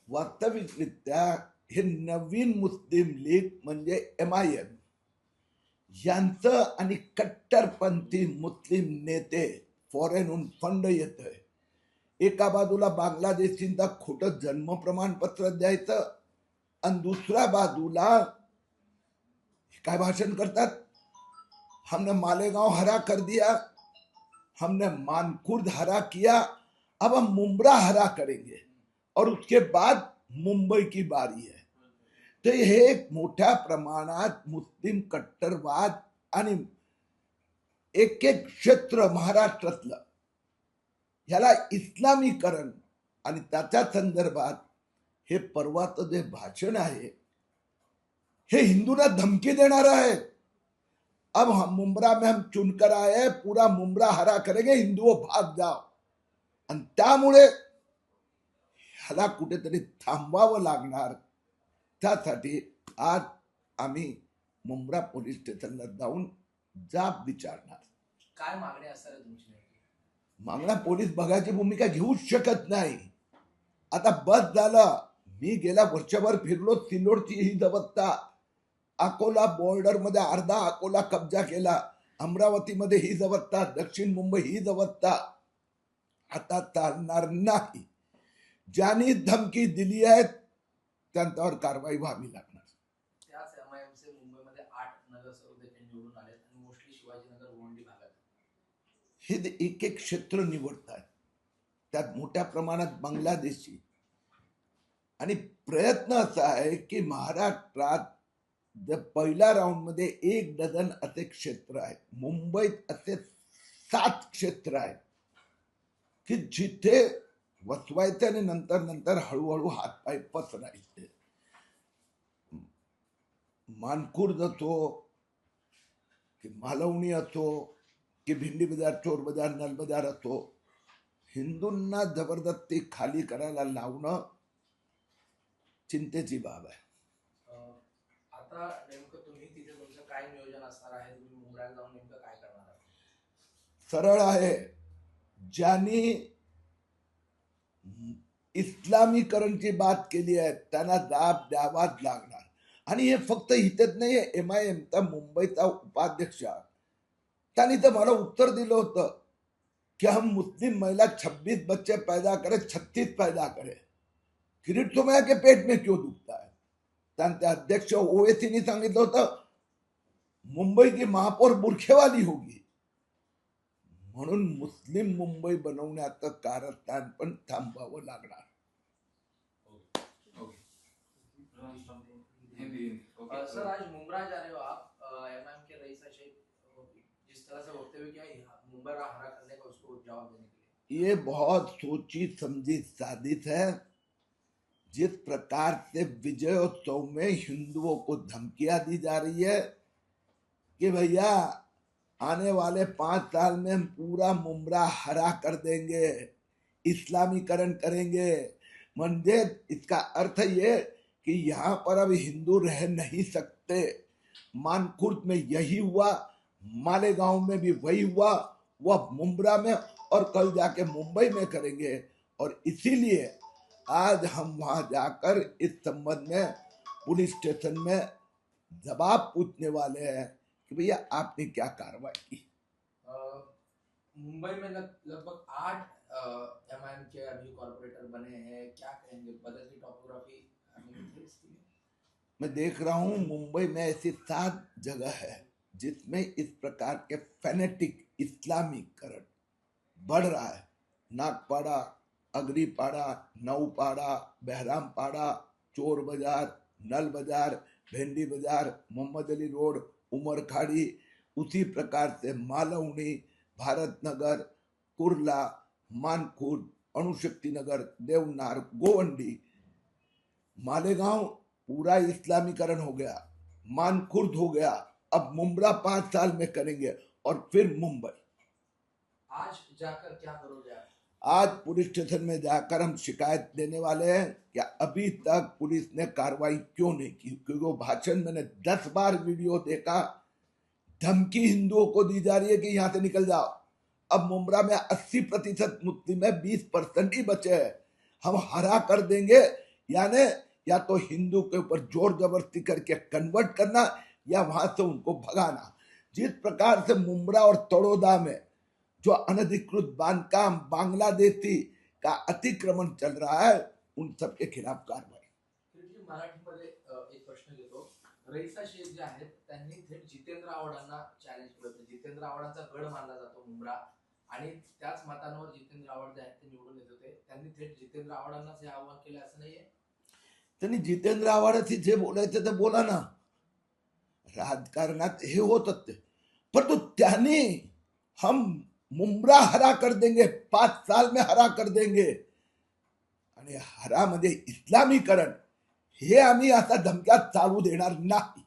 वास्तविकरित्या हे नवीन मुस्लिम लीग म्हणजे MIM यांचं आणि कट्टरपंथी मुस्लिम नेते फॉरेनहून फंड येतोय. एका बाजूला बांगलादेशींचा खोटं जन्म प्रमाणपत्र द्यायचं आणि दुसऱ्या बाजूला काय भाषण करतात, हमने मालेगांव हरा कर दिया, हमने मानकुर्द हरा किया, अब हम मुंब्रा हरा करेंगे और उसके बाद मुंबई की बारी है. तर हे एक मोठ्या प्रमाणात मुस्लिम कट्टरवाद आणि एक एक क्षेत्र महाराष्ट्रातलं ह्याला इस्लामीकरण आणि त्याच्या संदर्भात हे परवाचं जे भाषण आहे हे हिंदूंना धमकी देणार आहे. अब हम मुंब्रा में हम चुनकर आए हैं, पूरा मुंब्रा हरा करेंगे, हिंदुओं भाग जाओ. आणि त्यामुळे ह्याला कुठेतरी थांबवावं लागणार. त्यासाठी आज आम्ही मुंब्रा पोलीस स्टेशनला जाऊन जाब विचारणार. काय मागणी असणार आहे तुमची? मागणा पोलीस बघायची भूमिका घेऊच शकत नाही. आता बस झालं. मी गेल्या वर्षभर फिरलो. सिल्लोडची ही जवत्ता, अकोला बॉर्डर मध्ये अर्धा अकोला कब्जा केला, अमरावतीमध्ये ही जवत्ता, दक्षिण मुंबई ही जवत्ता. आता चालणार नाही. ज्यांनी धमकी दिली आहे त्यांच्यावर कारवाई व्हावी लागणार. त्याच MIMचे मुंबईमध्ये 8 नगरसेवक देखील निवडून आले आणि मोस्टली शिवाजीनगर गोंडी भागात हे एक एक क्षेत्र निवडतात. त्यात मोठ्या प्रमाणात बांगलादेशी. आणि प्रयत्न असा आहे की महाराष्ट्रात पहिल्या राऊंड मध्ये 1 डझन असे क्षेत्र आहेत. मुंबईत असे 7 क्षेत्र आहेत की जिथे वसवायचे आणि नंतर नंतर हळूहळू हातपाय पसरायचे. मानकुर्द असो की मालवणी असो की भिंडी बाजार, चोर बाजार, नल बाजार असो, हिंदूंना जबरदस्ती खाली करायला लावणं चिंतेची बाब आहे. आता नेमकं तुम्ही तिथे तुमचं काय नियोजन असणार आहे? तुम्ही मुंब्र्याला जाऊन नेमकं काय करणार आहात? सरळ आहे. ज्यांनी इस्लामीकरणची बात केली आहे त्यांना दाब द्यावाच लागणार. आणि हे फक्त इथेच नाही. MIM चा मुंबईचा उपाध्यक्ष त्यांनी तर मला उत्तर दिलं होतं कि हम मुस्लिम महिला 26 बच्चे पैदा करे, 36 पैदा करे, फिर तुम्हें के पेट में क्यों दुखता है. त्यांचे अध्यक्ष ओवेसीनी सांगितलं होतं मुंबई की महापौर बुरखेवाली होगी. म्हणून मुस्लिम मुंबई बनवण्याचं कारस्थान पण थांबवावं लागणार. सर, आज मुंब्रा जा रहे हो आप, MIM के रईस जिस तरह से वक्तव्य किया मुंब्रा हरा करने का, उसको जवाब देने के लिए ये बहुत सोची समझी साजिश है. जिस प्रकार से विजयोत्सव में हिंदुओं को धमकियां दी जा रही है कि भैया आने वाले 5 साल में हम पूरा मुंब्रा हरा कर देंगे, इस्लामीकरण करेंगे. म्हणजे इसका अर्थ ये कि यहाँ पर अब हिंदू रह नहीं सकते. मानकुर्द में यही हुआ, मालेगांव में भी वही हुआ, वह मुंब्रा में और कल जाके मुंबई में करेंगे. और इसीलिए आज हम वहां जाकर इस संबंध में पुलिस स्टेशन में जवाब पूछने वाले हैं कि भैया आपने क्या कार्रवाई की. मुंबई में लगभग 8 MIM के अभी कॉर्पोरेटर बने हैं. क्या कहेंगे बदलती टोपोग्राफी? मैं देख रहा हूं मुंबई में ऐसी 7 जगह है जिसमें इस प्रकार के फैनेटिक इस्लामीकरण बढ़ रहा है. नागपाड़ा, अग्रीपाड़ा, नौपाड़ा, बहरामपाड़ा, चोर बाजार, नल बाजार, भेंडी बाजार, मोहम्मद अली रोड, उमरखाड़ी, उसी प्रकार से मालवनी, भारत नगर, कुर्ला, मानकुर्द, अणुशक्ति नगर, देवनार, गोवंडी, मालेगांव पूरा इस्लामीकरण हो गया, मानकुर्द हो गया. अब मुंब्रा 5 साल में करेंगे और फिर मुंबई. आज जाकर क्या करोगे आप? आज पुलिस स्टेशन में जाकर हम शिकायत देने वाले हैं कि अभी तक पुलिस ने कार्रवाई क्यों नहीं की. क्योंकि वो भाषण मैंने 10 बार वीडियो देखा. धमकी हिंदुओं को दी जा रही है कि यहां से निकल जाओ. अब मुंब्रा में 80% मुस्लिम है, 20% ही बचे हैं. हम हरा कर देंगे, यानी या तो हिंदू के ऊपर जोर जबरदस्ती करके कन्वर्ट करना या वहां से उनको भगाना। जिस प्रकार से मुंब्रा और तड़ोदा में जो अनधिकृत बांधकाम बांग्लादेशी का अतिक्रमण चल रहा है, उन सबके खिलाफ कार्रवाई। किरीटजी, मराठीमध्ये एक प्रश्न घेतो. रईसा शेख जे आहेत त्यांनी थेट जितेंद्र आव्हाडांना चॅलेंज केलं होतं. जितेंद्र आव्हाडांचा गड मानला जातो मुंब्रा, आणि त्याच मतांवर जितेंद्र आव्हाड जे आहेत ते निवडून येत होते. त्यांनी थेट जितेंद्र आव्हाडांनाच हे आव्हान केलं असं नाहीये. त्यांनी जितेंद्र आव्हाडाशी जे बोलायचं ते बोला ना, राजकारणात हे होत असते, परंतु त्यांनी हम मुंब्रा हरा कर देंगे, 5 साल में हरा कर देंगे, आणि हरामध्ये इस्लामीकरण हे आम्ही आता धमक्यात चालू देणार नाही.